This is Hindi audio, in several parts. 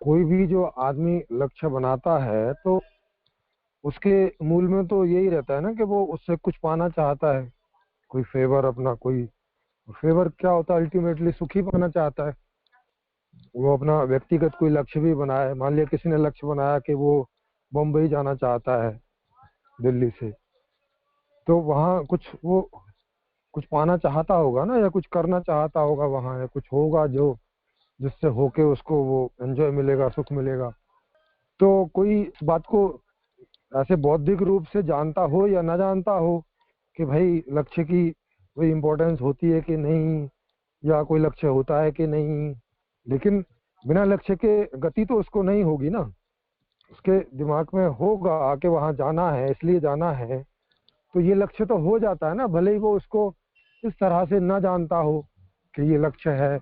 कोई भी जो आदमी लक्ष्य बनाता है तो उसके मूल में तो यही रहता है ना कि वो उससे कुछ पाना चाहता है, कोई फेवर अपना, कोई फेवर क्या होता है, अल्टीमेटली सुखी पाना चाहता है। वो अपना व्यक्तिगत कोई लक्ष्य भी बनाए, मान लिया किसी ने लक्ष्य बनाया कि वो बम्बई जाना चाहता है दिल्ली से, तो वहाँ कुछ वो कुछ पाना चाहता होगा ना, या कुछ करना चाहता होगा वहाँ, या कुछ होगा जो जिससे होके उसको वो एंजॉय मिलेगा, सुख मिलेगा। तो कोई इस बात को ऐसे बौद्धिक रूप से जानता हो या ना जानता हो कि भाई लक्ष्य की कोई इम्पोर्टेंस होती है कि नहीं, या कोई लक्ष्य होता है कि नहीं, लेकिन बिना लक्ष्य के गति तो उसको नहीं होगी ना। उसके दिमाग में होगा आके वहां जाना है, इसलिए जाना है, तो ये लक्ष्य तो हो जाता है ना, भले ही वो उसको इस तरह से ना जानता हो कि ये लक्ष्य है।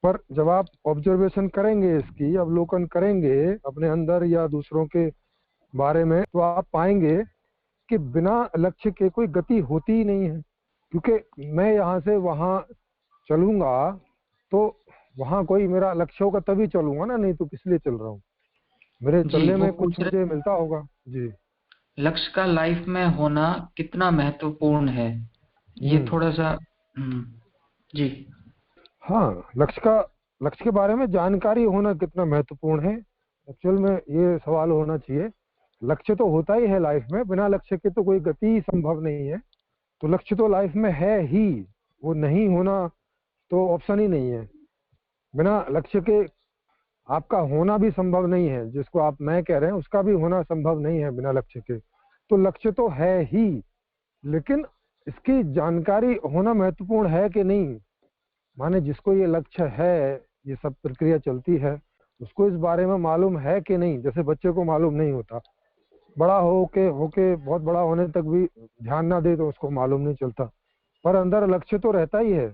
पर जब आप ऑब्जर्वेशन करेंगे, इसकी अवलोकन करेंगे अपने अंदर या दूसरों के बारे में, तो आप पाएंगे कि बिना लक्ष्य के कोई गति होती ही नहीं है। क्योंकि मैं यहाँ से वहाँ चलूंगा तो वहाँ कोई मेरा लक्ष्य होगा तभी चलूंगा ना, नहीं तो किस लिए चल रहा हूँ, मेरे जी, चलने वो में कुछ पूछ मुझे रहे मिलता होगा। जी। लक्ष्य का लाइफ में होना कितना महत्वपूर्ण है, ये हम्म। थोड़ा सा। जी। हाँ, लक्ष्य के बारे में जानकारी होना कितना महत्वपूर्ण है, एक्चुअल में ये सवाल होना चाहिए। लक्ष्य तो होता ही है लाइफ में, बिना लक्ष्य के तो कोई गति ही संभव नहीं है। तो लक्ष्य तो लाइफ में है ही, वो नहीं होना तो ऑप्शन ही नहीं है। बिना लक्ष्य के आपका होना भी संभव नहीं है, जिसको आप मैं कह रहे हैं उसका भी होना संभव नहीं है बिना लक्ष्य के। तो लक्ष्य तो है ही, लेकिन इसकी जानकारी होना महत्वपूर्ण है कि नहीं। माने जिसको ये लक्ष्य है, ये सब प्रक्रिया चलती है, उसको इस बारे में मालूम है कि नहीं। जैसे बच्चे को मालूम नहीं होता, बड़ा होके बहुत बड़ा होने तक भी ध्यान ना दे तो उसको मालूम नहीं चलता, पर अंदर लक्ष्य तो रहता ही है।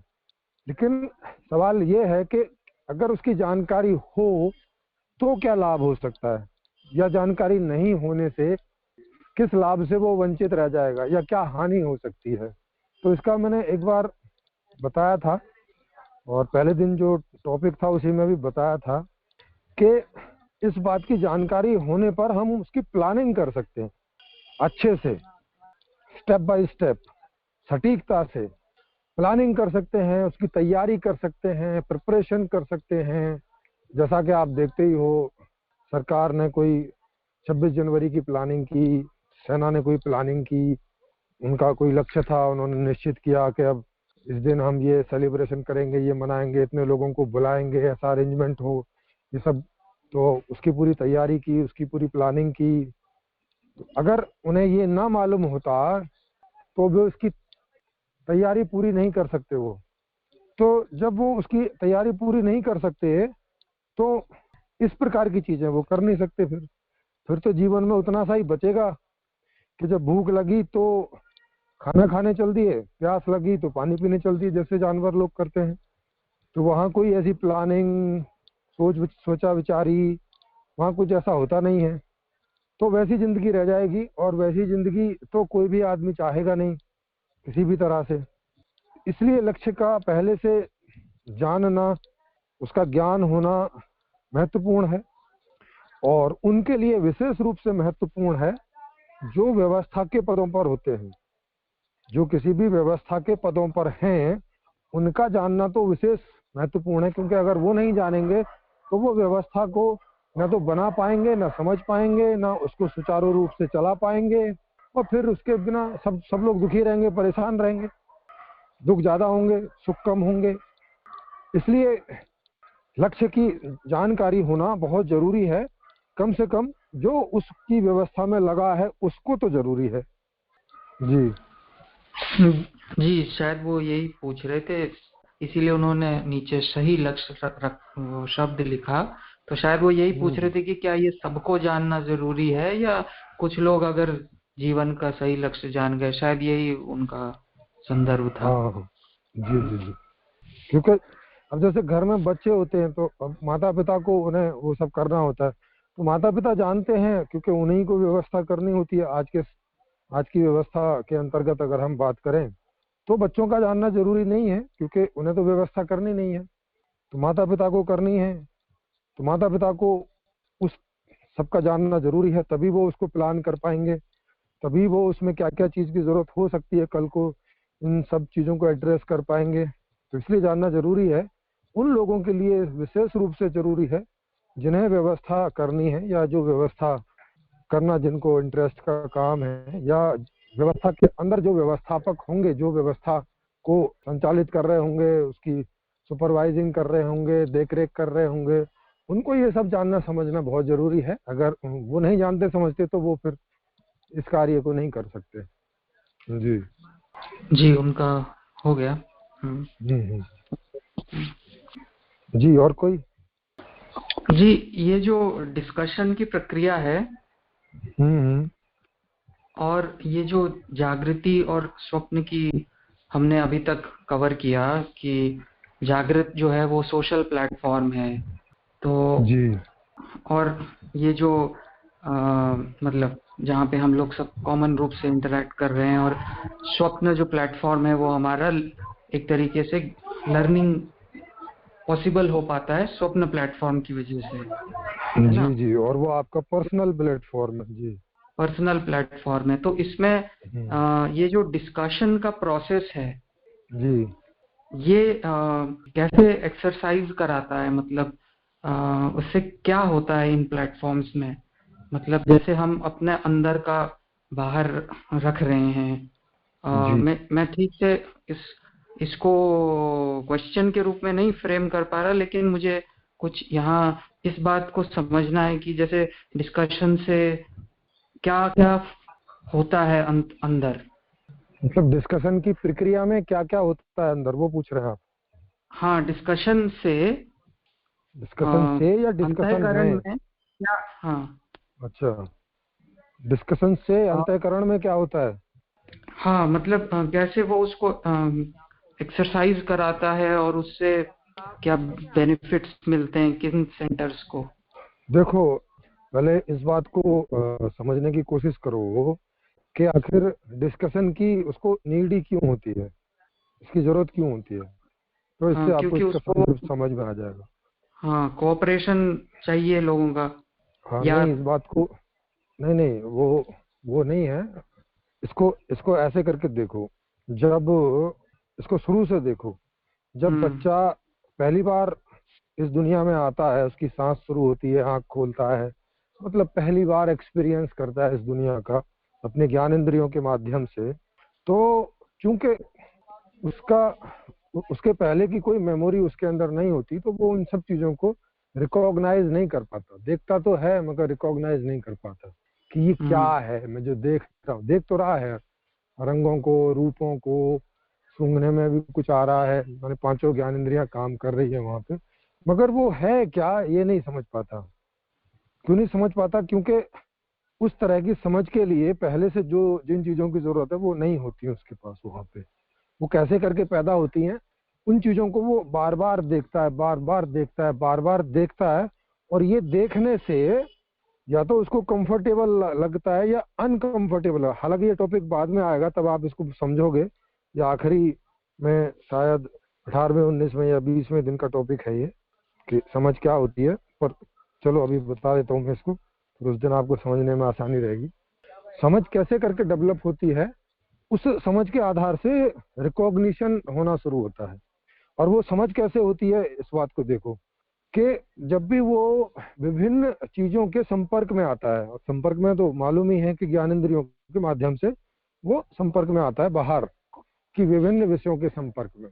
लेकिन सवाल ये है कि अगर उसकी जानकारी हो तो क्या लाभ हो सकता है, या जानकारी नहीं होने से किस लाभ से वो वंचित रह जाएगा, या क्या हानि हो सकती है। तो इसका मैंने एक बार बताया था, और पहले दिन जो टॉपिक था उसी में भी बताया था कि इस बात की जानकारी होने पर हम उसकी प्लानिंग कर सकते हैं अच्छे से, स्टेप बाय स्टेप, सटीकता से प्लानिंग कर सकते हैं, उसकी तैयारी कर सकते हैं, प्रिपरेशन कर सकते हैं। जैसा कि आप देखते ही हो, सरकार ने कोई 26 जनवरी की प्लानिंग की, सेना ने कोई प्लानिंग की, उनका कोई लक्ष्य था, उन्होंने निश्चित किया कि अब इस दिन हम ये सेलिब्रेशन करेंगे, ये मनाएंगे, इतने लोगों को बुलाएंगे, ऐसा अरेंजमेंट हो, ये सब। तो उसकी पूरी तैयारी की, उसकी पूरी प्लानिंग की। अगर उन्हें ये ना मालूम होता तो भी उसकी तैयारी पूरी नहीं कर सकते वो। तो जब वो उसकी तैयारी पूरी नहीं कर सकते तो इस प्रकार की चीजें वो कर नहीं सकते। फिर तो जीवन में उतना सा ही बचेगा कि जब भूख लगी तो खाना खाने चल दिए, प्यास लगी तो पानी पीने चल दिए, जैसे जानवर लोग करते हैं। तो वहाँ कोई ऐसी प्लानिंग, सोचा विचारी वहाँ कुछ ऐसा होता नहीं है। तो वैसी जिंदगी रह जाएगी, और वैसी जिंदगी तो कोई भी आदमी चाहेगा नहीं किसी भी तरह से। इसलिए लक्ष्य का पहले से जानना, उसका ज्ञान होना महत्वपूर्ण है। और उनके लिए विशेष रूप से महत्वपूर्ण है जो व्यवस्था के पदों पर होते हैं, जो किसी भी व्यवस्था के पदों पर हैं, उनका जानना तो विशेष महत्वपूर्ण है। क्योंकि अगर वो नहीं जानेंगे तो वो व्यवस्था को ना तो बना पाएंगे, ना समझ पाएंगे, ना उसको सुचारू रूप से चला पाएंगे, और फिर उसके बिना सब लोग दुखी रहेंगे, परेशान रहेंगे, दुख ज्यादा होंगे, सुख कम होंगे। इसलिए लक्ष्य की जानकारी होना बहुत जरूरी है। कम से कम जो उसकी व्यवस्था में लगा है उसको तो जरूरी है। जी। जी, शायद वो यही पूछ रहे थे, इसीलिए उन्होंने नीचे सही लक्ष्य वो शब्द लिखा। तो शायद वो यही पूछ रहे थे कि क्या ये सबको जानना जरूरी है, या कुछ लोग अगर जीवन का सही लक्ष्य जान गए, शायद यही उनका संदर्भ था। हाँ। जी जी जी। क्योंकि अब जैसे घर में बच्चे होते हैं तो अब माता पिता को उन्हें वो सब करना होता है, तो माता पिता जानते हैं क्योंकि उन्हीं को व्यवस्था करनी होती है। आज की व्यवस्था के अंतर्गत अगर हम बात करें तो बच्चों का जानना जरूरी नहीं है, क्योंकि उन्हें तो व्यवस्था करनी नहीं है, तो माता पिता को करनी है। तो माता पिता को उस सबका जानना जरूरी है, तभी वो उसको प्लान कर पाएंगे, तभी वो उसमें क्या क्या चीज की जरूरत हो सकती है कल को, इन सब चीजों को एड्रेस कर पाएंगे। तो इसलिए जानना जरूरी है। उन लोगों के लिए विशेष रूप से जरूरी है जिन्हें व्यवस्था करनी है, या जो व्यवस्था करना जिनको इंटरेस्ट का काम है, या व्यवस्था के अंदर जो व्यवस्थापक होंगे, जो व्यवस्था को संचालित कर रहे होंगे, उसकी सुपरवाइजिंग कर रहे होंगे, देख रेख कर रहे होंगे, उनको ये सब जानना समझना बहुत जरूरी है। अगर वो नहीं जानते समझते तो वो फिर इस कार्य को नहीं कर सकते। जी जी, उनका हो गया। जी, और कोई? जी, ये जो डिस्कशन की प्रक्रिया है और ये जो जागृति और स्वप्न की हमने अभी तक कवर किया कि जागृत जो है वो सोशल प्लेटफॉर्म है, तो जी और ये जो मतलब जहाँ पे हम लोग सब कॉमन रूप से इंटरेक्ट कर रहे हैं, और स्वप्न जो प्लेटफॉर्म है वो हमारा एक तरीके से लर्निंग पॉसिबल हो पाता है स्वप्न प्लेटफॉर्म की वजह से, है ना? जी जी, और वो आपका पर्सनल प्लेटफॉर्म है। जी, पर्सनल प्लेटफॉर्म है। तो इसमें ये जो डिस्कशन का प्रोसेस है जी, ये कैसे एक्सरसाइज कराता है, मतलब उससे क्या होता है इन प्लेटफॉर्म्स में? मतलब जैसे हम अपने अंदर का बाहर रख रहे हैं, जी मैं ठीक से इसको क्वेश्चन के रूप में नहीं फ्रेम कर पा रहा, लेकिन मुझे कुछ यहाँ इस बात को समझना है कि जैसे डिस्कशन से क्या क्या होता है अंदर। मतलब डिस्कशन की प्रक्रिया में क्या क्या होता है अंदर, वो पूछ रहे हैं आप? हाँ, डिस्कशन से या डिस्कशन अंतःकरण में? में क्या? हाँ अच्छा, डिस्कशन से अंतःकरण में क्या होता है? हाँ, मतलब कैसे वो उसको एक्सरसाइज कराता है और उससे क्या बेनिफिट्स मिलते हैं किन सेंटर्स को? देखो, पहले इस बात को समझने की कोशिश करो कि आखिर डिस्कशन की उसको नीड ही क्यों होती है, इसकी जरूरत क्यों होती है। तो इससे हाँ, आपको क्योंकि इसका उसको संदर्भ समझ में आ जाएगा। हाँ कोऑपरेशन चाहिए लोगों का, हाँ, या नहीं इस बात को, नहीं नहीं, वो नहीं है। इसको इसको ऐसे करके देखो, जब इसको शुरू से देखो, जब बच्चा पहली बार इस दुनिया में आता है, उसकी सांस शुरू होती है, आंख खोलता है, मतलब पहली बार एक्सपीरियंस करता है इस दुनिया का अपने ज्ञानेंद्रियों के माध्यम से। तो चूंकि उसका उसके पहले की कोई मेमोरी उसके अंदर नहीं होती, तो वो उन सब चीजों को रिकॉग्नाइज नहीं कर पाता। देखता तो है मगर रिकॉग्नाइज नहीं कर पाता कि ये क्या है, मैं जो देख रहा हूँ, देख तो रहा है रंगों को, रूपों को, सूंघने में भी कुछ आ रहा है, मैंने पांचों ज्ञानेंद्रियां काम कर रही है वहां पे, मगर वो है क्या ये नहीं समझ पाता। क्यों नहीं समझ पाता? क्योंकि उस तरह की समझ के लिए पहले से जो जिन चीजों की जरूरत है वो नहीं होती है उसके पास वहां पे। वो कैसे करके पैदा होती हैं, उन चीजों को वो बार बार देखता है, बार बार देखता है, बार बार देखता है, और ये देखने से या तो उसको कंफर्टेबल लगता है या अनकंफर्टेबल है। हालांकि ये टॉपिक बाद में आएगा, तब आप इसको समझोगे। या आखिरी में शायद 18वें 19वें या 20वें दिन का टॉपिक है ये, कि समझ क्या होती है। पर चलो अभी बता देता हूँ मैं इसको, फिर उस दिन आपको समझने में आसानी रहेगी। समझ कैसे करके डेवलप होती है, उस समझ के आधार से रिकॉग्निशन होना शुरू होता है। और वो समझ कैसे होती है, इस बात को देखो कि जब भी वो विभिन्न चीजों के संपर्क में आता है, और संपर्क में तो मालूम ही है कि ज्ञानेंद्रियों के माध्यम से वो संपर्क में आता है, बाहर की विभिन्न विषयों के संपर्क में।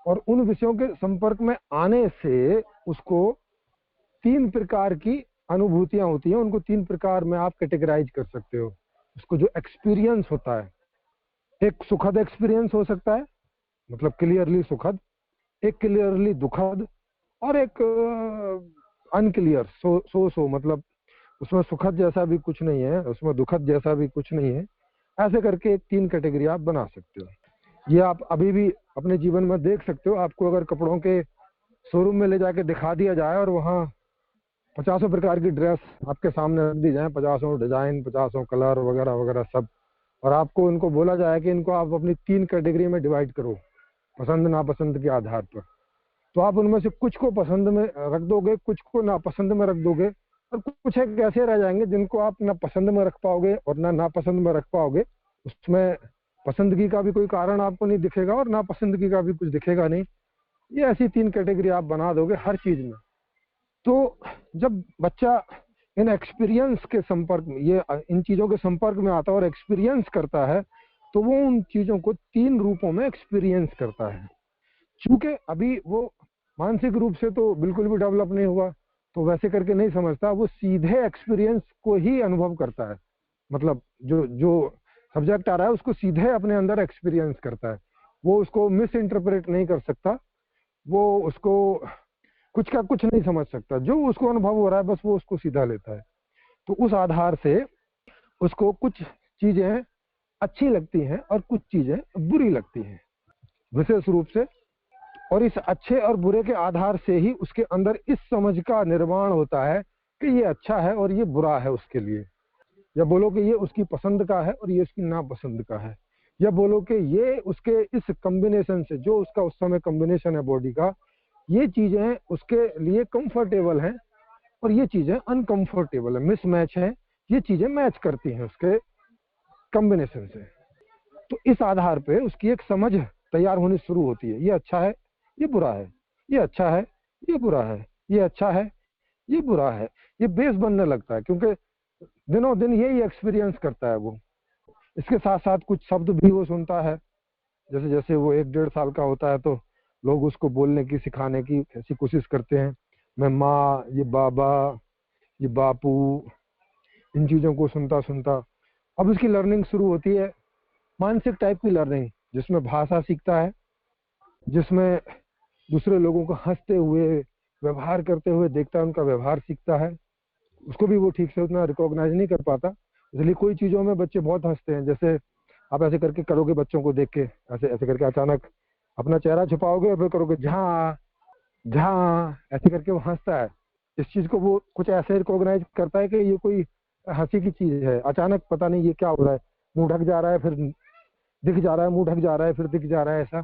और उन विषयों के संपर्क में आने से उसको 3 प्रकार की अनुभूतियां होती हैं। उनको 3 प्रकार में आप कैटेगराइज कर सकते हो। उसको जो एक्सपीरियंस होता है, एक सुखद एक्सपीरियंस हो सकता है, मतलब क्लियरली सुखद, एक क्लियरली दुखद, और एक अनक्लियर, सो मतलब उसमें सुखद जैसा भी कुछ नहीं है, उसमें दुखद जैसा भी कुछ नहीं है। ऐसे करके 3 कैटेगरी आप बना सकते हो। ये आप अभी भी अपने जीवन में देख सकते हो। आपको अगर कपड़ों के शोरूम में ले जाके दिखा दिया जाए और वहाँ 50 प्रकार की ड्रेस आपके सामने रख दी जाए, 50 डिजाइन, 50 कलर वगैरह वगैरह सब, और आपको इनको बोला जाए कि इनको आप अपनी 3 कैटेगरी में डिवाइड करो पसंद नापसंद के आधार पर, तो आप उनमें से कुछ को पसंद में रख दोगे, कुछ को नापसंद में रख दोगे, और कुछ एक ऐसे रह जाएंगे जिनको आप ना पसंद में रख पाओगे और ना नापसंद में रख पाओगे। उसमें पसंदगी का भी कोई कारण आपको नहीं दिखेगा और नापसंदगी का भी कुछ दिखेगा नहीं। ये ऐसी 3 कैटेगरी आप बना दोगे हर चीज में। तो जब बच्चा इन एक्सपीरियंस के संपर्क में, ये इन चीजों के संपर्क में आता है और एक्सपीरियंस करता है, तो वो उन चीजों को 3 रूपों में एक्सपीरियंस करता है। चूंकि अभी वो मानसिक रूप से तो बिल्कुल भी डेवलप नहीं हुआ, तो वैसे करके नहीं समझता, वो सीधे एक्सपीरियंस को ही अनुभव करता है। मतलब जो जो सब्जेक्ट आ रहा है उसको सीधे अपने अंदर एक्सपीरियंस करता है। वो उसको मिस इंटरप्रेट नहीं कर सकता, वो उसको कुछ का कुछ नहीं समझ सकता। जो उसको अनुभव हो रहा है बस वो उसको सीधा लेता है। तो उस आधार से उसको कुछ चीजें अच्छी लगती हैं और कुछ चीजें बुरी लगती हैं विशेष रूप से। और इस अच्छे और बुरे के आधार से ही उसके अंदर इस समझ का निर्माण होता है कि ये अच्छा है और ये बुरा है उसके लिए। या बोलो कि ये उसकी पसंद का है और ये उसकी नापसंद का है। या बोलो कि ये उसके इस कॉम्बिनेशन से, जो उसका उस समय कॉम्बिनेशन है बॉडी का, ये चीजें उसके लिए कंफर्टेबल हैं और ये चीजें अनकंफर्टेबल है, मिसमैच है। ये चीजें मैच करती हैं उसके कॉम्बिनेशन से। तो इस आधार पे उसकी एक समझ तैयार होनी शुरू होती है। ये अच्छा है, ये बुरा है, ये अच्छा है, ये बुरा है, ये अच्छा है, ये बुरा है। ये बेस बनने लगता है क्योंकि दिनों दिन यही एक्सपीरियंस करता है वो। इसके साथ साथ कुछ शब्द भी वो सुनता है। जैसे जैसे वो 1-1.5 साल का होता है तो लोग उसको बोलने की, सिखाने की ऐसी कोशिश करते हैं। मैं माँ, ये बाबा, ये बापू, इन चीजों को सुनता सुनता अब उसकी लर्निंग शुरू होती है, मानसिक टाइप की लर्निंग, जिसमें भाषा सीखता है, जिसमें दूसरे लोगों को हंसते हुए, व्यवहार करते हुए देखता है, उनका व्यवहार सीखता है। उसको भी वो ठीक से उतना रिकॉग्नाइज नहीं कर पाता, इसलिए कोई चीजों में बच्चे बहुत हंसते हैं। जैसे आप ऐसे करके करोगे बच्चों को देख के, ऐसे ऐसे करके अचानक अपना चेहरा छुपाओगे और फिर करोगे जहाँ जहाँ, ऐसे करके वो हंसता है। इस चीज को वो कुछ ऐसे रिकॉग्नाइज करता है कि ये कोई हंसी की चीज है। अचानक पता नहीं ये क्या हो रहा है, मुंह ढक जा रहा है, फिर दिख जा रहा है, मुंह ढक जा रहा है, फिर दिख जा रहा है, ऐसा।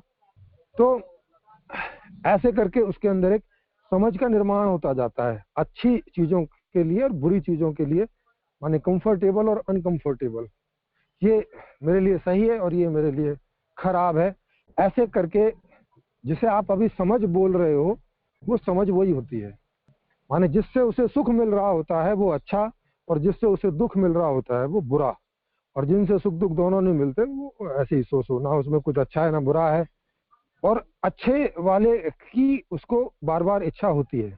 तो ऐसे करके उसके अंदर एक समझ का निर्माण होता जाता है अच्छी चीजों के लिए और बुरी चीजों के लिए, माने कंफर्टेबल और अनकंफर्टेबल। ये मेरे लिए सही है और ये मेरे लिए खराब है। ऐसे करके जिसे आप अभी समझ बोल रहे हो, वो समझ वही होती है। माने जिससे उसे सुख मिल रहा होता है वो अच्छा, और जिससे उसे दुख मिल रहा होता है वो बुरा। और जिनसे सुख दुख दोनों नहीं मिलते वो ऐसे ही सो ना उसमें कुछ अच्छा है ना बुरा है। और अच्छे वाले की उसको बार बार इच्छा होती है,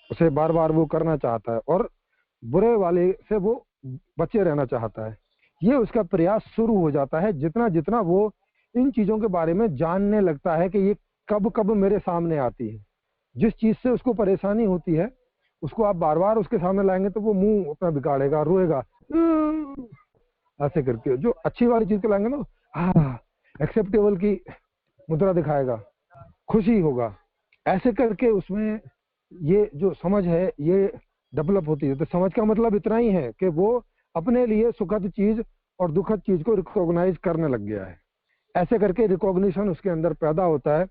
उसे बार बार वो करना चाहता है, और बुरे वाले से वो बचे रहना चाहता है। ये उसका प्रयास शुरू हो जाता है जितना जितना वो इन चीजों के बारे में जानने लगता है कि ये कब कब मेरे सामने आती है। जिस चीज से उसको परेशानी होती है उसको आप बार बार उसके सामने लाएंगे तो वो मुंह अपना बिगाड़ेगा, रोएगा ऐसे करके। जो अच्छी वाली चीज को लाएंगे ना, हाँ, एक्सेप्टेबल की मुद्रा दिखाएगा, खुशी होगा। ऐसे करके उसमें ये जो समझ है ये डेवलप होती है। तो समझ का मतलब इतना ही है कि वो अपने लिए सुखद चीज और दुखद चीज को रिकॉग्नाइज करने लग गया है। ऐसे करके रिकॉग्निशन उसके अंदर पैदा होता है।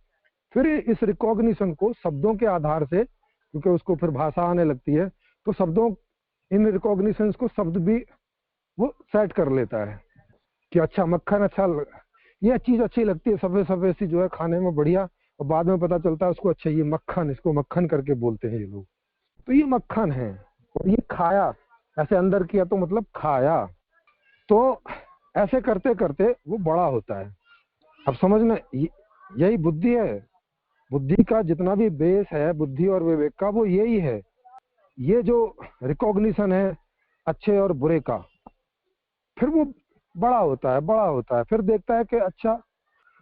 फिर इस रिकॉग्निशन को शब्दों के आधार से, क्योंकि उसको फिर भाषा आने लगती है, तो शब्दों, इन रिकॉग्निशन को शब्द भी वो सेट कर लेता है कि अच्छा मक्खन अच्छा ये चीज अच्छी लगती है, सफेद सफेद सी जो है खाने में बढ़िया, और बाद में पता चलता है उसको अच्छा ये मक्खन, इसको मक्खन करके बोलते हैं ये लोग। तो ये मक्खन है और ये खाया, ऐसे अंदर किया तो मतलब खाया। तो ऐसे करते करते वो बड़ा होता है। अब समझना, यही बुद्धि है। बुद्धि का जितना भी बेस है, बुद्धि और विवेक का, वो यही है। ये जो रिकॉग्निशन है अच्छे और बुरे का, फिर वो बड़ा होता है, बड़ा होता है, फिर देखता है कि अच्छा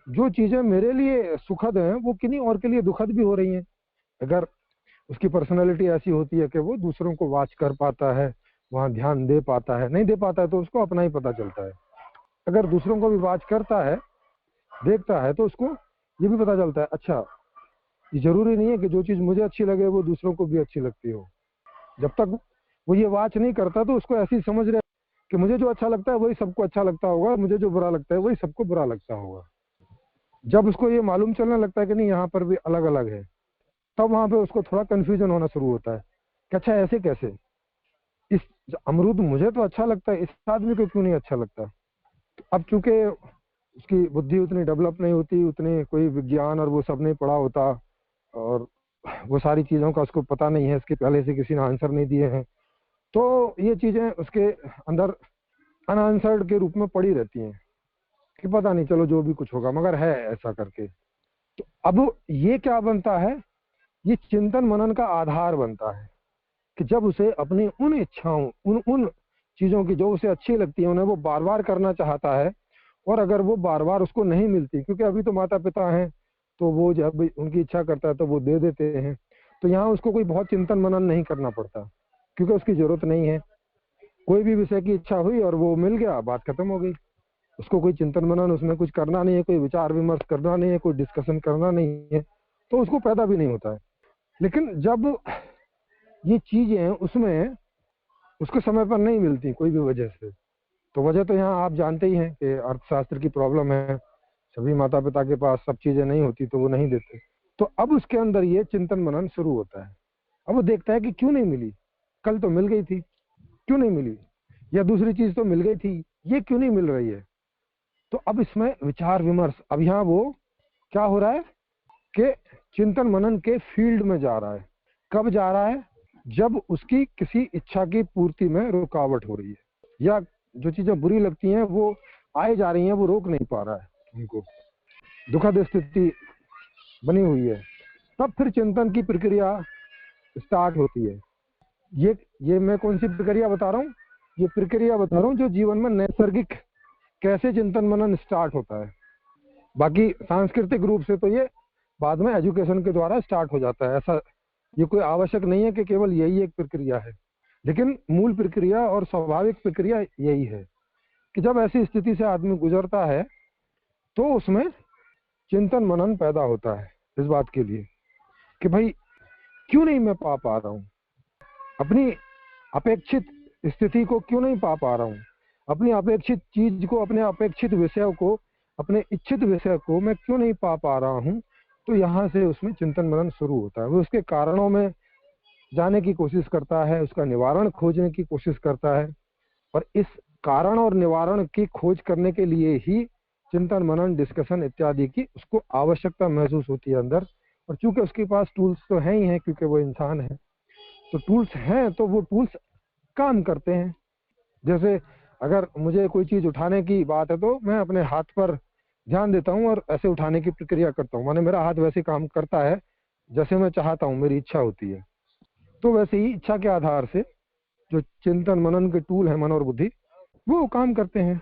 जो चीजें मेरे लिए सुखद हैं वो किन्हीं और के लिए दुखद भी हो रही हैं। अगर उसकी पर्सनैलिटी ऐसी होती है कि वो दूसरों को वाच कर पाता है, वहां ध्यान दे पाता है, नहीं दे पाता है तो उसको अपना ही पता चलता है। अगर दूसरों को भी वाच करता है, देखता है, तो उसको ये भी पता चलता है अच्छा ये जरूरी नहीं है कि जो चीज मुझे अच्छी लगे वो दूसरों को भी अच्छी लगती हो। जब तक वो ये वाच नहीं करता तो उसको ऐसी समझ रहे कि मुझे जो अच्छा लगता है वही सबको अच्छा लगता होगा, मुझे जो बुरा लगता है वही सबको बुरा लगता होगा। जब उसको ये मालूम चलने लगता है कि नहीं यहाँ पर भी अलग अलग है, तब वहां पे उसको थोड़ा कंफ्यूजन होना शुरू होता है कि अच्छा ऐसे कैसे, इस अमरूद मुझे तो अच्छा लगता है, इस आदमी को क्यों नहीं अच्छा लगता। तो अब चूंकि उसकी बुद्धि उतनी डेवलप नहीं होती, उतने कोई विज्ञान और वो सब नहीं पढ़ा होता, और वो सारी चीज़ों का उसको पता नहीं है, इसके पहले से किसी ने आंसर नहीं दिए हैं, तो ये चीज़ें उसके अंदर अनआंसर्ड के रूप में पड़ी रहती हैं कि पता नहीं, चलो जो भी कुछ होगा, मगर है ऐसा करके। तो अब ये क्या बनता है, ये चिंतन मनन का आधार बनता है कि जब उसे अपनी उन इच्छाओं, उन चीज़ों की जो उसे अच्छी लगती है, उन्हें वो बार बार करना चाहता है, और अगर वो बार बार उसको नहीं मिलती, क्योंकि अभी तो माता पिता हैं तो वो जब उनकी इच्छा करता है तो वो दे देते हैं, तो यहाँ उसको कोई बहुत चिंतन मनन नहीं करना पड़ता, क्योंकि उसकी जरूरत नहीं है। कोई भी विषय की इच्छा हुई और वो मिल गया, बात खत्म हो गई। उसको कोई चिंतन मनन उसमें कुछ करना नहीं है, कोई विचार विमर्श करना नहीं है, कोई डिस्कशन करना नहीं है, तो उसको पैदा भी नहीं होता है। लेकिन जब ये चीजें उसमें उसको समय पर नहीं मिलती कोई भी वजह से, तो वजह तो यहाँ आप जानते ही हैं कि अर्थशास्त्र की प्रॉब्लम है, सभी माता पिता के पास सब चीजें नहीं होती तो वो नहीं देते। तो अब उसके अंदर ये चिंतन मनन शुरू होता है। अब वो देखता है कि क्यों नहीं मिली, कल तो मिल गई थी, क्यों नहीं मिली, या दूसरी चीज तो मिल गई थी, ये क्यों नहीं मिल रही है। तो अब इसमें विचार विमर्श, अब यहाँ वो क्या हो रहा है कि चिंतन मनन के फील्ड में जा रहा है। कब जा रहा है, जब उसकी किसी इच्छा की पूर्ति में रुकावट हो रही है, या जो चीजें बुरी लगती हैं वो आए जा रही हैं, वो रोक नहीं पा रहा है, उनको दुखद स्थिति बनी हुई है, तब फिर चिंतन की प्रक्रिया स्टार्ट होती है। ये मैं कौन सी प्रक्रिया बता रहा हूँ, ये प्रक्रिया बता रहा हूँ जो जीवन में नैसर्गिक कैसे चिंतन मनन स्टार्ट होता है। बाकी सांस्कृतिक रूप से तो ये बाद में एजुकेशन के द्वारा स्टार्ट हो जाता है, ऐसा ये कोई आवश्यक नहीं है कि केवल यही एक प्रक्रिया है, लेकिन मूल प्रक्रिया और स्वाभाविक प्रक्रिया यही है कि जब ऐसी स्थिति से आदमी गुजरता है तो उसमें चिंतन मनन पैदा होता है इस बात के लिए कि भाई क्यों नहीं मैं पा रहा हूँ, अपनी अपेक्षित स्थिति को क्यों नहीं पा रहा हूँ, अपनी अपेक्षित चीज को, अपने अपेक्षित विषय को, अपने इच्छित विषय को मैं क्यों नहीं पा रहा हूँ। तो यहाँ से उसमें चिंतन मनन शुरू होता है। वो उसके कारणों में जाने की कोशिश करता है, उसका निवारण खोजने की कोशिश करता है, और इस कारण और निवारण की खोज करने के लिए ही चिंतन मनन डिस्कशन इत्यादि की उसको आवश्यकता महसूस होती है अंदर। और चूंकि उसके पास टूल्स तो हैं ही हैं, क्योंकि वो इंसान है, तो टूल्स हैं तो वो टूल्स काम करते हैं। जैसे अगर मुझे कोई चीज उठाने की बात है तो मैं अपने हाथ पर ध्यान देता हूँ और ऐसे उठाने की प्रक्रिया करता हूँ, माने मेरा हाथ वैसे काम करता है जैसे मैं चाहता हूँ, मेरी इच्छा होती है। तो वैसे ही इच्छा के आधार से जो चिंतन मनन के टूल है, मन और बुद्धि, वो काम करते हैं,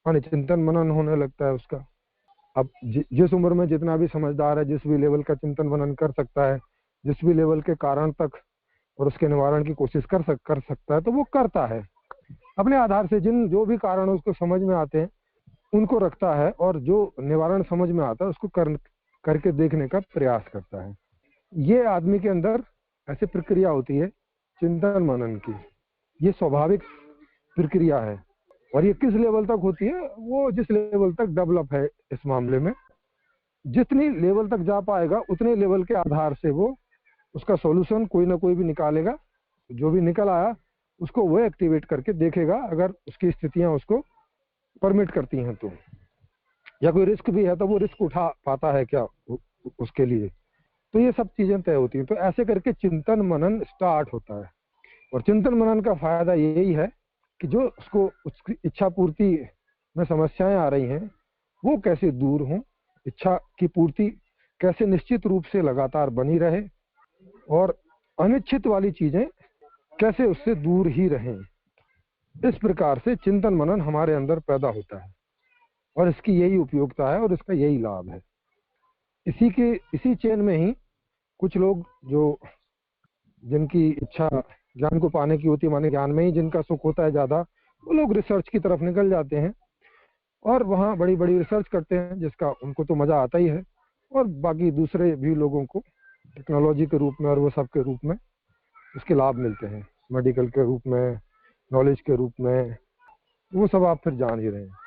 माने चिंतन मनन होने लगता है उसका। अब जिस उम्र में जितना भी समझदार है, जिस भी लेवल का चिंतन मनन कर सकता है, जिस भी लेवल के कारण तक और उसके निवारण की कोशिश कर सकता है, तो वो करता है अपने आधार से। जो भी कारण उसको समझ में आते हैं उनको रखता है, और जो निवारण समझ में आता है उसको करके देखने का प्रयास करता है। ये आदमी के अंदर ऐसी प्रक्रिया होती है चिंतन मनन की, ये स्वाभाविक प्रक्रिया है। और ये किस लेवल तक होती है, वो जिस लेवल तक डेवलप है इस मामले में, जितनी लेवल तक जा पाएगा उतने लेवल के आधार से वो उसका सॉल्यूशन कोई ना कोई भी निकालेगा। जो भी निकल आया उसको वो एक्टिवेट करके देखेगा, अगर उसकी स्थितियां उसको परमिट करती हैं तो, या कोई रिस्क भी है तो वो रिस्क उठा पाता है क्या उसके लिए। तो ये सब चीजें तय होती हैं। तो ऐसे करके चिंतन मनन स्टार्ट होता है। और चिंतन मनन का फायदा यही है कि जो उसको उसकी इच्छा पूर्ति में समस्याएं आ रही हैं वो कैसे दूर हों, इच्छा की पूर्ति कैसे निश्चित रूप से लगातार बनी रहे, और अनिश्चित वाली चीजें कैसे उससे दूर ही रहें। इस प्रकार से चिंतन मनन हमारे अंदर पैदा होता है, और इसकी यही उपयोगिता है और इसका यही लाभ है। इसी चेन में ही कुछ लोग जो जिनकी इच्छा ज्ञान को पाने की होती है, माने ज्ञान में ही जिनका सुख होता है ज्यादा, वो लोग रिसर्च की तरफ निकल जाते हैं और वहाँ बड़ी बड़ी रिसर्च करते हैं, जिसका उनको तो मजा आता ही है, और बाकी दूसरे भी लोगों को टेक्नोलॉजी के रूप में और वो सब के रूप में उसके लाभ मिलते हैं, मेडिकल के रूप में, नॉलेज के रूप में, वो सब आप फिर जान ही रहे हैं।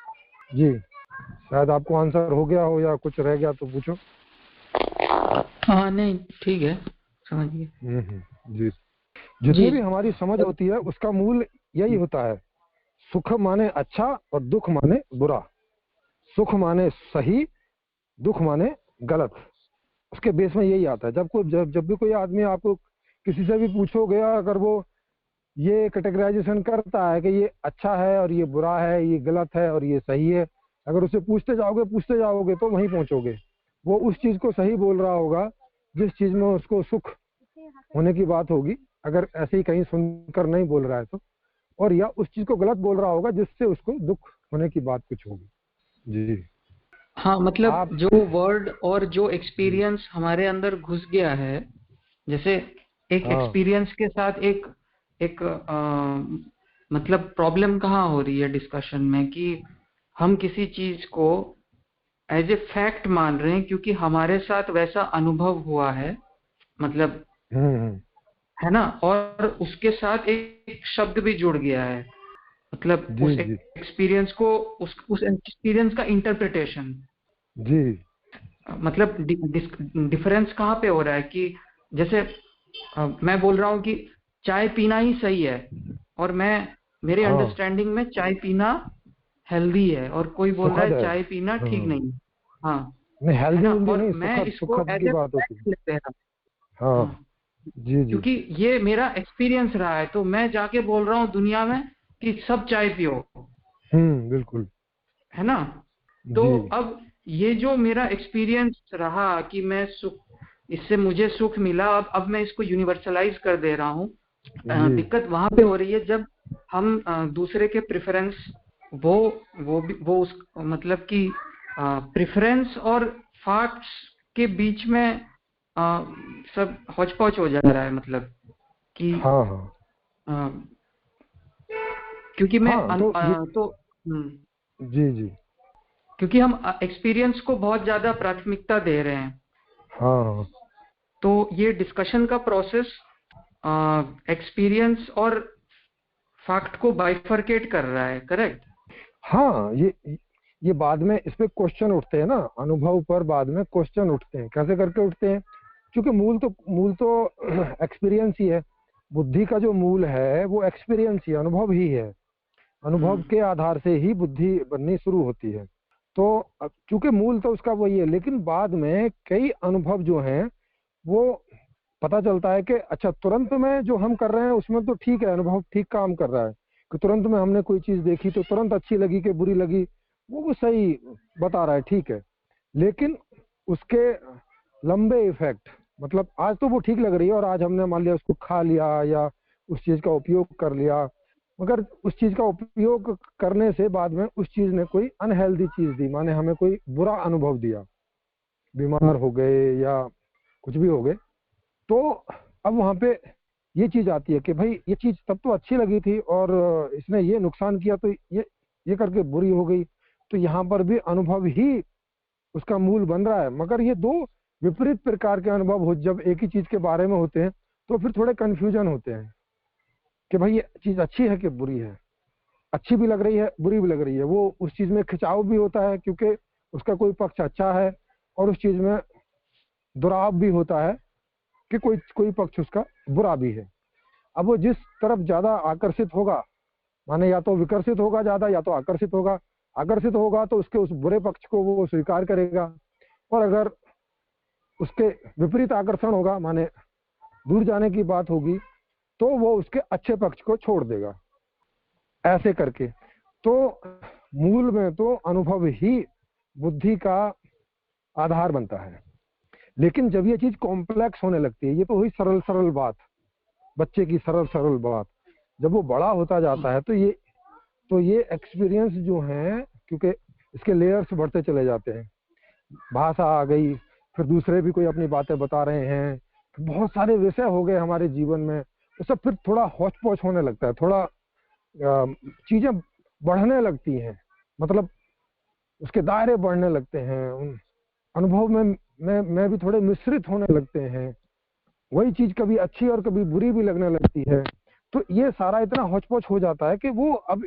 जी, शायद आपको आंसर हो गया हो या कुछ रह गया तो पूछो। हाँ नहीं ठीक है, समझिए। जी। जितनी जी भी हमारी समझ होती है उसका मूल यही होता है, सुख माने अच्छा और दुख माने बुरा, सुख माने सही, दुख माने गलत, उसके बेस में यही आता है। जब भी कोई आदमी आपको किसी से भी पूछोगे, अगर वो ये कैटेगराइजेशन करता है कि ये अच्छा है और ये बुरा है, ये गलत है और ये सही है, अगर उससे पूछते जाओगे तो वहीं पहुंचोगे। वो उस चीज को सही बोल रहा होगा जिस चीज में उसको सुख होने की बात होगी, अगर ऐसे ही कहीं सुनकर नहीं बोल रहा है तो, और या उस चीज को गलत बोल रहा होगा जिससे उसको दुख होने की बात कुछ होगी। जी। हाँ, मतलब आप जो वर्ड और जो एक्सपीरियंस हमारे अंदर घुस गया है, जैसे एक हाँ एक्सपीरियंस के साथ एक एक मतलब प्रॉब्लम कहाँ हो रही है डिस्कशन में कि हम किसी चीज को एज ए फैक्ट मान रहे हैं क्योंकि हमारे साथ वैसा अनुभव हुआ है, मतलब हम्म, है ना, और उसके साथ एक शब्द भी जुड़ गया है, मतलब जी उस जी एक्सपीरियंस को, उस एक्सपीरियंस का इंटरप्रिटेशन, जी मतलब डिफरेंस कहाँ पे हो रहा है कि जैसे मैं बोल रहा हूँ कि चाय पीना ही सही है, और मेरे हाँ अंडरस्टैंडिंग में चाय पीना हेल्दी है, और कोई बोल रहा सुखद है है। चाय पीना ठीक हाँ, नहीं। हाँ, नहीं है हेल्दी ना, वेल्दी और नहीं, मैं सुखद इसको सुखद एज की ए बात होती है। फैक्ट ले रहा हाँ हूँ। हाँ, जी जी क्योंकि ये मेरा एक्सपीरियंस रहा है, तो मैं जाके बोल रहा हूँ दुनिया में कि सब चाय पियो, बिल्कुल। है ना। तो जी अब ये जो मेरा एक्सपीरियंस रहा कि मैं सुख, इससे मुझे सुख मिला, अब मैं इसको यूनिवर्सलाइज कर दे रहा हूँ। जी दिक्कत वहां पे हो रही है जब हम दूसरे के प्रेफरेंस, वो वो उस मतलब कि प्रेफरेंस और फैक्ट्स के बीच में सब हौच पौच हो जा रहा है, मतलब कि हाँ हाँ अ, क्योंकि मैं हाँ तो ये तो हम्म, जी जी क्योंकि हम एक्सपीरियंस को बहुत ज्यादा प्राथमिकता दे रहे हैं, हाँ हाँ तो ये डिस्कशन का प्रोसेस एक्सपीरियंस और फैक्ट को बाइफरकेट कर रहा है, करेक्ट। हाँ ये बाद में इस पे क्वेश्चन उठते हैं ना, अनुभव पर बाद में क्वेश्चन उठते हैं, कैसे करके उठते हैं, क्योंकि मूल तो एक्सपीरियंस ही है। बुद्धि का जो मूल है वो एक्सपीरियंस ही, अनुभव ही है। अनुभव हम्म के आधार से ही बुद्धि बननी शुरू होती है। तो चूंकि मूल तो उसका वही है, लेकिन बाद में कई अनुभव जो हैं वो पता चलता है कि अच्छा तुरंत में जो हम कर रहे हैं उसमें तो ठीक है, अनुभव ठीक काम कर रहा है, कि तुरंत में हमने कोई चीज देखी तो तुरंत अच्छी लगी कि बुरी लगी, वो सही बता रहा है, ठीक है। लेकिन उसके लंबे इफेक्ट, मतलब आज तो वो ठीक लग रही है और आज हमने मान लिया उसको खा लिया या उस चीज का उपयोग कर लिया, मगर उस चीज का उपयोग करने से बाद में उस चीज ने कोई अनहेल्दी चीज दी, माने हमें कोई बुरा अनुभव दिया, बीमार हो गए या कुछ भी हो गए, तो अब वहां पे ये चीज आती है कि भाई ये चीज तब तो अच्छी लगी थी और इसने ये नुकसान किया तो ये करके बुरी हो गई। तो यहाँ पर भी अनुभव ही उसका मूल बन रहा है, मगर ये दो विपरीत प्रकार के अनुभव हो जब एक ही चीज के बारे में होते हैं तो फिर थोड़े कंफ्यूजन होते हैं कि भाई ये चीज अच्छी है कि बुरी है, अच्छी भी लग रही है बुरी भी लग रही है। वो उस चीज में खिंचाव भी होता है क्योंकि उसका कोई पक्ष अच्छा है, और उस चीज में दुराव भी होता है कि कोई कोई पक्ष उसका बुरा भी है। अब वो जिस तरफ ज्यादा आकर्षित होगा, माने या तो विकर्षित होगा ज्यादा या तो आकर्षित होगा, आकर्षित होगा तो उसके उस बुरे पक्ष को वो स्वीकार करेगा, और अगर उसके विपरीत आकर्षण होगा, माने दूर जाने की बात होगी, तो वो उसके अच्छे पक्ष को छोड़ देगा, ऐसे करके। तो मूल में तो अनुभव ही बुद्धि का आधार बनता है। लेकिन जब ये चीज कॉम्प्लेक्स होने लगती है, ये तो हुई सरल सरल बात, बच्चे की सरल सरल बात, जब वो बड़ा होता जाता है तो ये एक्सपीरियंस जो है, क्योंकि इसके लेयर्स बढ़ते चले जाते हैं, भाषा आ गई, फिर दूसरे भी कोई अपनी बातें बता रहे हैं, बहुत सारे विषय हो गए हमारे जीवन में, तो सब फिर थोड़ा हौच पौच होने लगता है, थोड़ा चीजें बढ़ने लगती हैं, मतलब उसके दायरे बढ़ने लगते हैं, उन अनुभव में भी थोड़े मिश्रित होने लगते हैं, वही चीज कभी अच्छी और कभी बुरी भी लगने लगती है। तो ये सारा इतना हौच पौच हो जाता है कि वो अब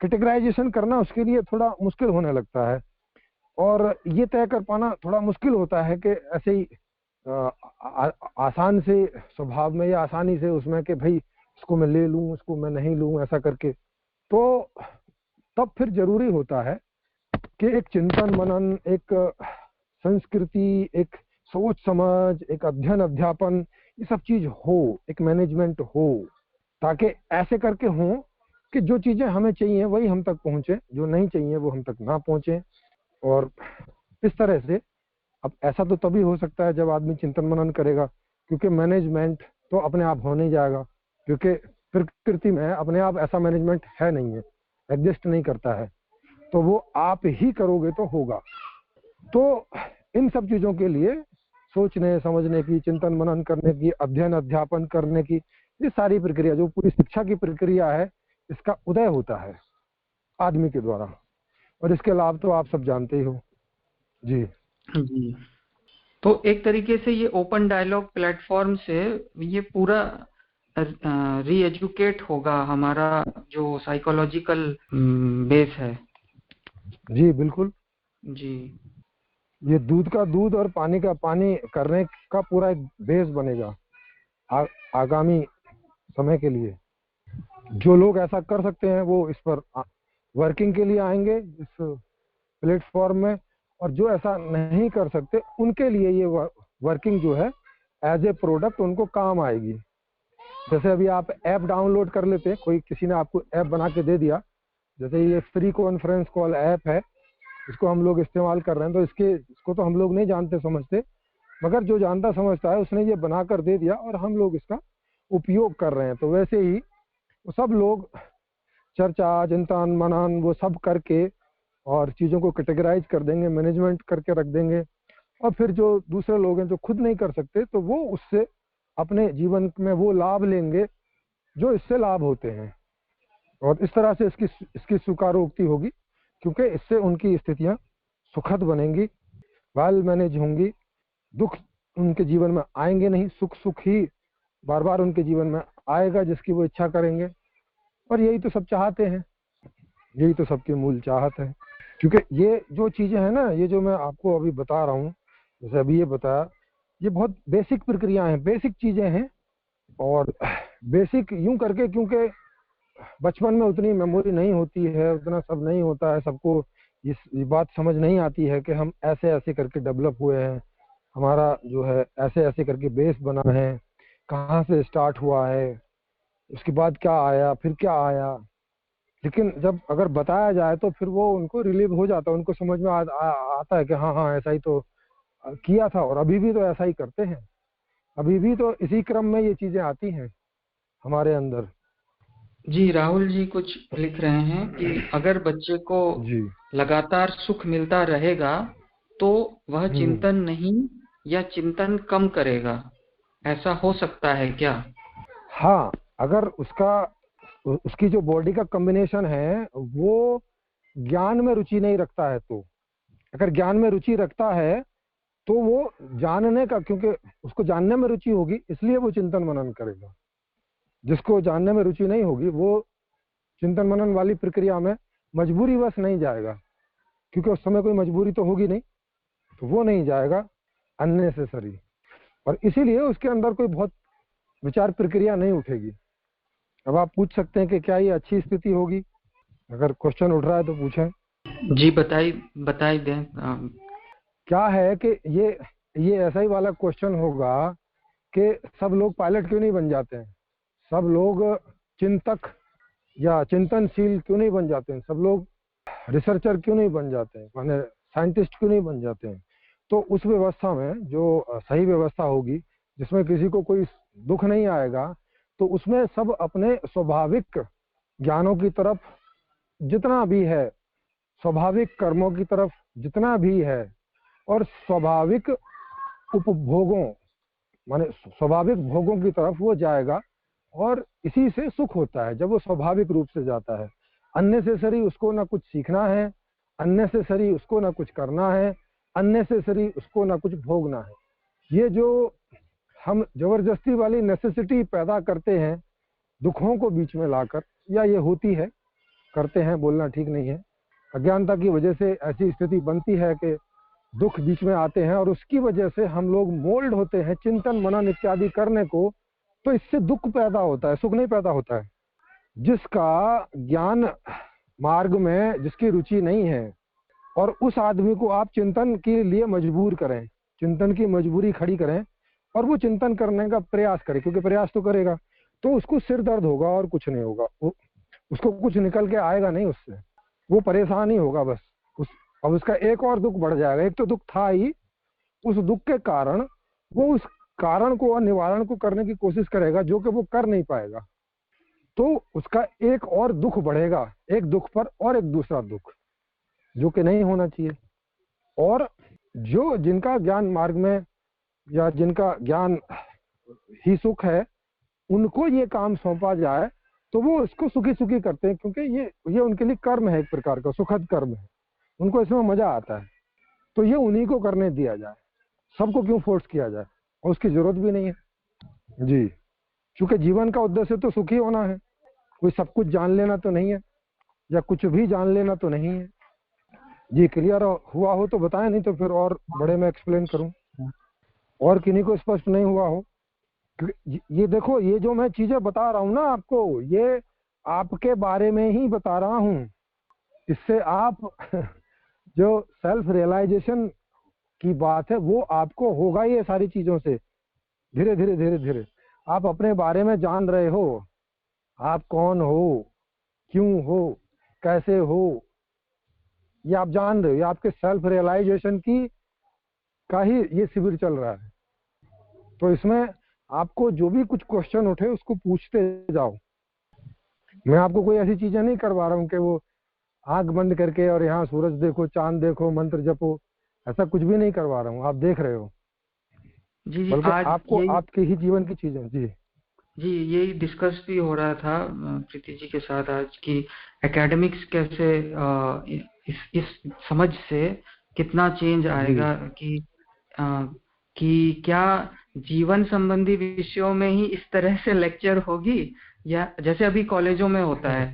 कैटेगराइजेशन करना उसके लिए थोड़ा मुश्किल होने लगता है, और ये तय कर पाना थोड़ा मुश्किल होता है कि ऐसे ही आसान से स्वभाव में या आसानी से उसमें कि भाई इसको मैं ले लूं, उसको मैं नहीं लूं, ऐसा करके, तो तब फिर जरूरी होता है कि एक चिंतन मनन, एक संस्कृति, एक सोच समझ, एक अध्ययन अध्यापन, ये सब चीज हो, एक मैनेजमेंट हो, ताकि ऐसे करके हो कि जो चीजें हमें चाहिए वही हम तक पहुंचे, जो नहीं चाहिए वो हम तक ना पहुंचे। और इस तरह से अब ऐसा तो तभी हो सकता है जब आदमी चिंतन मनन करेगा, क्योंकि मैनेजमेंट तो अपने आप हो नहीं जाएगा, क्योंकि प्रकृति में अपने आप ऐसा मैनेजमेंट है नहीं है, एग्जिस्ट नहीं करता है, तो वो आप ही करोगे तो होगा। तो इन सब चीजों के लिए सोचने समझने की, चिंतन मनन करने की, अध्ययन अध्यापन करने की, ये सारी प्रक्रिया जो पूरी शिक्षा की प्रक्रिया है, इसका उदय होता है आदमी के द्वारा, और इसके लाभ तो आप सब जानते ही हो। जी जी। तो एक तरीके से ये ओपन डायलॉग प्लेटफॉर्म से ये पूरा री एजुकेट होगा हमारा जो साइकोलॉजिकल बेस है। जी बिल्कुल। जी ये दूध का दूध और पानी का पानी करने का पूरा एक बेस बनेगा आगामी समय के लिए। जो लोग ऐसा कर सकते हैं वो इस पर वर्किंग के लिए आएंगे इस प्लेटफॉर्म में, और जो ऐसा नहीं कर सकते उनके लिए ये वर्किंग जो है एज ए प्रोडक्ट उनको काम आएगी। जैसे अभी आप ऐप डाउनलोड कर लेते हैं, कोई किसी ने आपको ऐप बना के दे दिया, जैसे ये फ्री कॉन्फ्रेंस कॉल ऐप है, इसको हम लोग इस्तेमाल कर रहे हैं, तो इसको तो हम लोग नहीं जानते समझते, मगर जो जानता समझता है उसने ये बनाकर दे दिया और हम लोग इसका उपयोग कर रहे हैं। तो वैसे ही वो सब लोग चर्चा, चिंतन मनन वो सब करके और चीज़ों को कैटेगराइज कर देंगे, मैनेजमेंट करके रख देंगे, और फिर जो दूसरे लोग हैं जो खुद नहीं कर सकते, तो वो उससे अपने जीवन में वो लाभ लेंगे जो इससे लाभ होते हैं, और इस तरह से इसकी स्वीकारोक्ति होगी, क्योंकि इससे उनकी स्थितियां सुखद बनेंगी, वेल मैनेज होंगी, दुख उनके जीवन में आएंगे नहीं, सुख सुख ही बार बार उनके जीवन में आएगा जिसकी वो इच्छा करेंगे। और यही तो सब चाहते हैं, यही तो सबकी मूल चाहत है। क्योंकि ये जो चीजें हैं ना, ये जो मैं आपको अभी बता रहा हूँ, जैसे अभी ये बताया, ये बहुत बेसिक प्रक्रिया हैं, बेसिक चीजें हैं। और बेसिक यूं करके, क्योंकि बचपन में उतनी मेमोरी नहीं होती है, उतना सब नहीं होता है, सबको ये बात समझ नहीं आती है कि हम ऐसे ऐसे करके डेवलप हुए हैं, हमारा जो है ऐसे ऐसे करके बेस बना है, कहाँ से स्टार्ट हुआ है, उसके बाद क्या आया, फिर क्या आया। लेकिन जब अगर बताया जाए तो फिर वो उनको रिलीव हो जाता है, उनको समझ में आता है कि हाँ हाँ ऐसा ही तो किया था, और अभी भी तो ऐसा ही करते हैं, अभी भी तो इसी क्रम में ये चीजें आती हैं हमारे अंदर। जी। राहुल जी कुछ लिख रहे हैं कि अगर बच्चे को जी लगातार सुख मिलता रहेगा तो वह चिंतन नहीं या चिंतन कम करेगा, ऐसा हो सकता है क्या? हाँ, अगर उसकी जो बॉडी का कॉम्बिनेशन है वो ज्ञान में रुचि नहीं रखता है, तो अगर ज्ञान में रुचि रखता है तो वो जानने का, क्योंकि उसको जानने में रुचि होगी इसलिए वो चिंतन मनन करेगा। जिसको जानने में रुचि नहीं होगी वो चिंतन मनन वाली प्रक्रिया में मजबूरी वश नहीं जाएगा, क्योंकि उस समय कोई मजबूरी तो होगी नहीं, तो वो नहीं जाएगा अननेसेसरी, और इसीलिए उसके अंदर कोई बहुत विचार प्रक्रिया नहीं उठेगी। अब आप पूछ सकते हैं कि क्या ये अच्छी स्थिति होगी? अगर क्वेश्चन उठ रहा है तो पूछें। जी बताई दें। क्या है कि ये ऐसा ही वाला क्वेश्चन होगा कि सब लोग पायलट क्यों नहीं बन जाते हैं, सब लोग चिंतक या चिंतनशील क्यों नहीं बन जाते हैं, सब लोग रिसर्चर क्यों नहीं बन जाते हैं, माने साइंटिस्ट क्यों नहीं बन जाते हैं। तो उस व्यवस्था में जो सही व्यवस्था होगी जिसमें किसी को कोई दुख नहीं आएगा, तो उसमें सब अपने स्वाभाविक ज्ञानों की तरफ जितना भी है, स्वाभाविक कर्मों की तरफ जितना भी है, और स्वाभाविक उपभोगों माने स्वाभाविक भोगों की तरफ वो जाएगा, और इसी से सुख होता है जब वो स्वाभाविक रूप से जाता है। अननेसेसरी उसको ना कुछ सीखना है, अननेसेसरी उसको ना कुछ करना है, अननेसेसरी उसको ना कुछ भोगना है। ये जो हम जबरदस्ती वाली नेसेसिटी पैदा करते हैं दुखों को बीच में लाकर, या ये होती है, करते हैं बोलना ठीक नहीं है, अज्ञानता की वजह से ऐसी स्थिति बनती है कि दुख बीच में आते हैं और उसकी वजह से हम लोग मोल्ड होते हैं चिंतन मनन इत्यादि करने को, तो इससे दुख पैदा होता है, सुख नहीं पैदा होता है। जिसका ज्ञान मार्ग में जिसकी रुचि नहीं है और उस आदमी को आप चिंतन के लिए मजबूर करें, चिंतन की मजबूरी खड़ी करें और वो चिंतन करने का प्रयास करे, क्योंकि प्रयास तो करेगा, तो उसको सिर दर्द होगा और कुछ नहीं होगा, उसको कुछ निकल के आएगा नहीं उससे, वो परेशान ही होगा बस। अब उसका एक और दुख बढ़ जाएगा। एक तो दुख था ही, उस दुख के कारण वो उस कारण को और निवारण को करने की कोशिश करेगा जो कि वो कर नहीं पाएगा, तो उसका एक और दुख बढ़ेगा, एक दुख पर और एक दूसरा दुख, जो कि नहीं होना चाहिए। और जो जिनका ज्ञान मार्ग में या जिनका ज्ञान ही सुख है, उनको ये काम सौंपा जाए तो वो इसको सुखी सुखी करते हैं, क्योंकि ये उनके लिए कर्म है, एक प्रकार का सुखद कर्म है, उनको इसमें मजा आता है, तो ये उन्हीं को करने दिया जाए। सबको क्यों फोर्स किया जाए, और उसकी जरूरत भी नहीं है जी, क्योंकि जीवन का उद्देश्य तो सुखी होना है, कोई सब कुछ जान लेना तो नहीं है, या कुछ भी जान लेना तो नहीं है जी। क्लियर हुआ हो तो बताएं, नहीं तो फिर और बड़े में एक्सप्लेन करूं, और किन्हीं को स्पष्ट नहीं हुआ हो। ये देखो, ये जो मैं चीजें बता रहा हूं ना आपको, ये आपके बारे में ही बता रहा हूं, इससे आप जो सेल्फ रियलाइजेशन की बात है वो आपको होगा ये सारी चीजों से, धीरे धीरे धीरे धीरे आप अपने बारे में जान रहे हो, आप कौन हो, क्यों हो, कैसे हो, ये आप जान रहे हो। ये आपके सेल्फ रियलाइजेशन की का ही ये शिविर चल रहा है। तो इसमें आपको जो भी कुछ क्वेश्चन उठे उसको पूछते जाओ। मैं आपको कोई ऐसी चीजें नहीं करवा रहा हूँ कि वो आंख बंद करके और यहाँ सूरज देखो, चांद देखो, मंत्र जपो, ऐसा कुछ भी नहीं करवा रहा हूँ, आप देख रहे हो जी बल्कि आज आपको आपके ही जीवन की चीजें। जी यही डिस्कस भी हो रहा था प्रीति जी के साथ आज की एकेडमिक्स कैसे इस समझ से कितना चेंज आएगा कि क्या जीवन संबंधी विषयों में ही इस तरह से लेक्चर होगी, या जैसे अभी कॉलेजों में होता है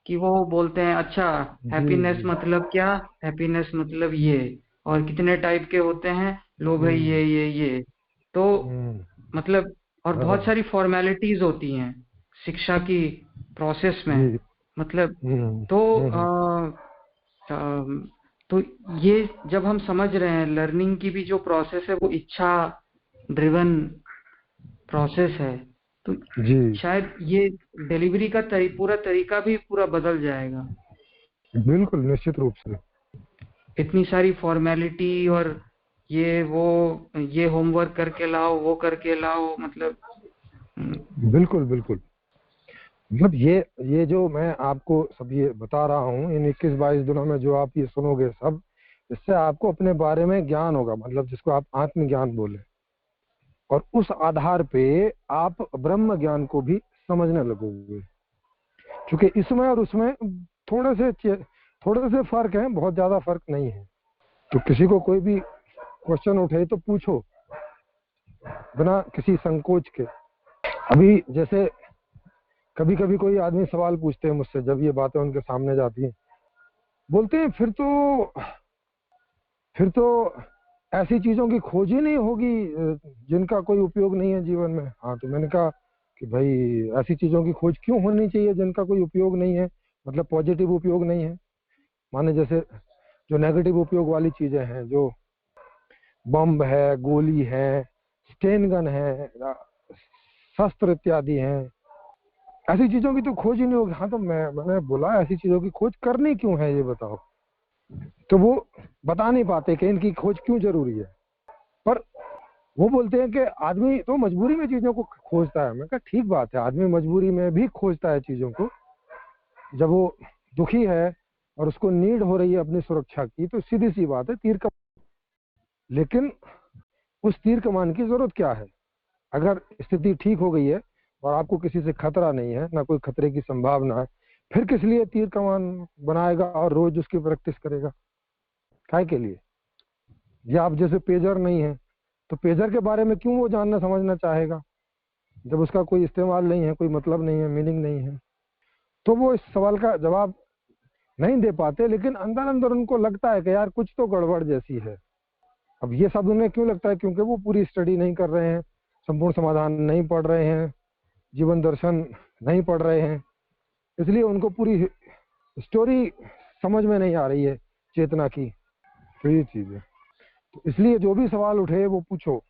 कि वो बोलते हैं अच्छा हैप्पीनेस मतलब क्या, हैप्पीनेस मतलब ये, और कितने टाइप के होते हैं, लो भाई ये तो मतलब, और बहुत सारी फॉर्मेलिटीज होती हैं शिक्षा की प्रोसेस में, मतलब तो ये जब हम समझ रहे हैं लर्निंग की भी जो प्रोसेस है वो इच्छा ड्रिवन प्रोसेस है, तो शायद ये डिलीवरी का पूरा तरीका भी पूरा बदल जाएगा। बिल्कुल निश्चित रूप से। इतनी सारी फॉर्मेलिटी और ये होमवर्क करके लाओ, वो करके लाओ, मतलब बिल्कुल बिल्कुल। मतलब ये जो मैं आपको सब ये बता रहा हूँ, इन 21-22 दिनों में जो आप ये सुनोगे सब, इससे आपको अपने बारे में ज्ञान होगा, मतलब जिसको आप आत्मज्ञान बोले, और उस आधार पे आप ब्रह्म ज्ञान को भी समझने लगोगे। क्योंकि इसमें और उसमें थोड़े से फर्क है, बहुत ज्यादा फर्क नहीं है। तो किसी को कोई भी क्वेश्चन उठे तो पूछो बिना किसी संकोच के। अभी जैसे कभी कभी कोई आदमी सवाल पूछते हैं मुझसे, जब ये बातें उनके सामने जाती हैं, बोलते हैं फिर तो ऐसी चीजों की खोज ही नहीं होगी जिनका कोई उपयोग नहीं है जीवन में। हाँ, तो मैंने कहा कि भाई ऐसी चीजों की खोज क्यों होनी चाहिए जिनका कोई उपयोग नहीं है, मतलब पॉजिटिव उपयोग नहीं है। माने जैसे जो नेगेटिव उपयोग वाली चीजें हैं, जो बम है, गोली है, स्टेन गन है, शस्त्र इत्यादि हैं, ऐसी चीजों की तो खोज ही नहीं होगी। हाँ, तो मैंने बोला ऐसी चीजों की खोज करनी क्यों है ये बताओ। तो वो बता नहीं पाते कि इनकी खोज क्यों जरूरी है, पर वो बोलते हैं कि आदमी तो मजबूरी में चीजों को खोजता है। मैं कहा ठीक बात है, आदमी मजबूरी में भी खोजता है चीजों को। जब वो दुखी है और उसको नीड हो रही है अपनी सुरक्षा की, तो सीधी सी बात है तीर कमान। लेकिन उस तीर कमान की जरूरत क्या है? अगर स्थिति ठीक हो गई है और आपको किसी से खतरा नहीं है, ना कोई खतरे की संभावना है, फिर किस लिए तीर कमान बनाएगा और रोज उसकी प्रैक्टिस करेगा? काय के लिए? या आप जैसे पेजर नहीं है, तो पेजर के बारे में क्यों वो जानना समझना चाहेगा जब उसका कोई इस्तेमाल नहीं है, कोई मतलब नहीं है, मीनिंग नहीं है? तो वो इस सवाल का जवाब नहीं दे पाते, लेकिन अंदर अंदर उनको लगता है कि यार कुछ तो गड़बड़ जैसी है, अब ये शब्द उन्हें क्यों लगता है? क्योंकि वो पूरी स्टडी नहीं कर रहे हैं, संपूर्ण समाधान नहीं पढ़ रहे हैं, जीवन दर्शन नहीं पढ़ रहे हैं, इसलिए उनको पूरी स्टोरी समझ में नहीं आ रही है चेतना की। तो ये चीज है, तो इसलिए जो भी सवाल उठे वो पूछो।